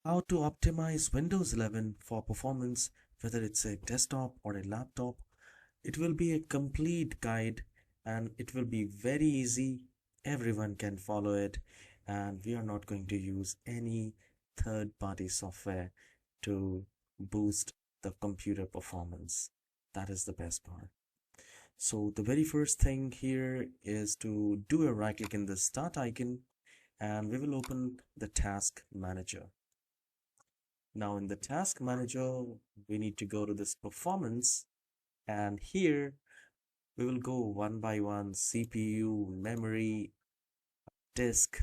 how to optimize Windows 11 for performance, whether it's a desktop or a laptop. It will be a complete guide and it will be very easy. Everyone can follow it, and we are not going to use any third-party software to boost the computer performance. That is the best part. So the very first thing here is to do a right click in the start icon, and we will open the task manager. Now in the task manager, we need to go to this performance, and here we will go one by one: CPU, memory, disk,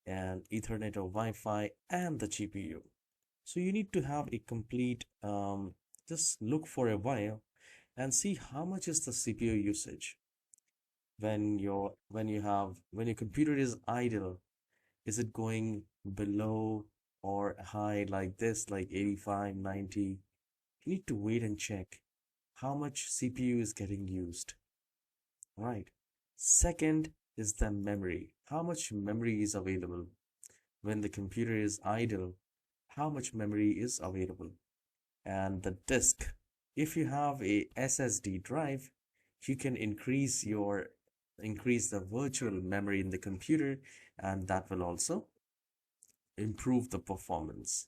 and Ethernet or Wi-Fi, and the GPU. So you need to have a complete, just look for a while and see how much is the CPU usage. When your computer is idle, is it going below or high like this, like 85, 90? You need to wait and check how much CPU is getting used. Right. Second is the memory. How much memory is available? When the computer is idle, how much memory is available? And the disk. If you have a SSD drive, you can increase the virtual memory in the computer, and that will also improve the performance.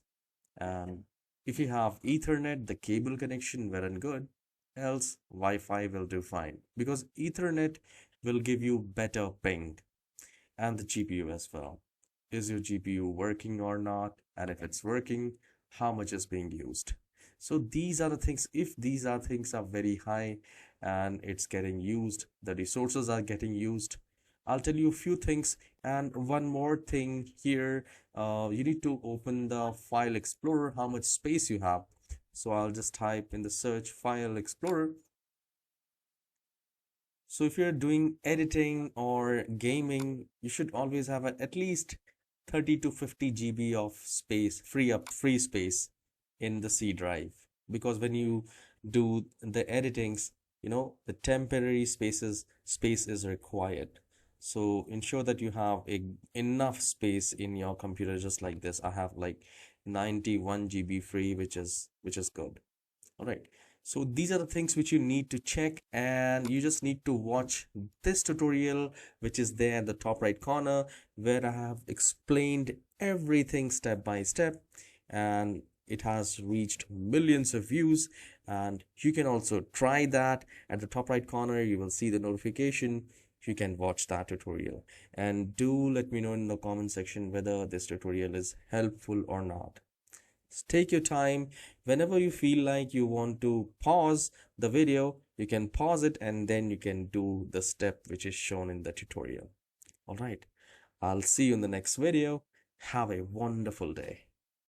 And if you have Ethernet, the cable connection well and good, else Wi-Fi will do fine, because Ethernet will give you better ping. And the GPU as well. Is your GPU working or not? And if it's working, how much is being used? So these are the things. If these things are very high and it's getting used, the resources are getting used, I'll tell you a few things. And one more thing here, you need to open the file explorer, how much space you have. So I'll just type in the search file explorer. So if you're doing editing or gaming, you should always have at least 30 to 50 GB of space, free space in the C drive. Because when you do the editings, the temporary space is required. So ensure that you have enough space in your computer. Just like this, I have like 91 GB free, which is good. All right. So these are the things which you need to check, and you just need to watch this tutorial, which is there at the top right corner, where I have explained everything step by step, and it has reached millions of views. And you can also try that. At the top right corner, you will see the notification. You can watch that tutorial, and do let me know in the comment section whether this tutorial is helpful or not. Take your time. Whenever you feel like you want to pause the video, you can pause it, and then you can do the step which is shown in the tutorial. All right, I'll see you in the next video. Have a wonderful day.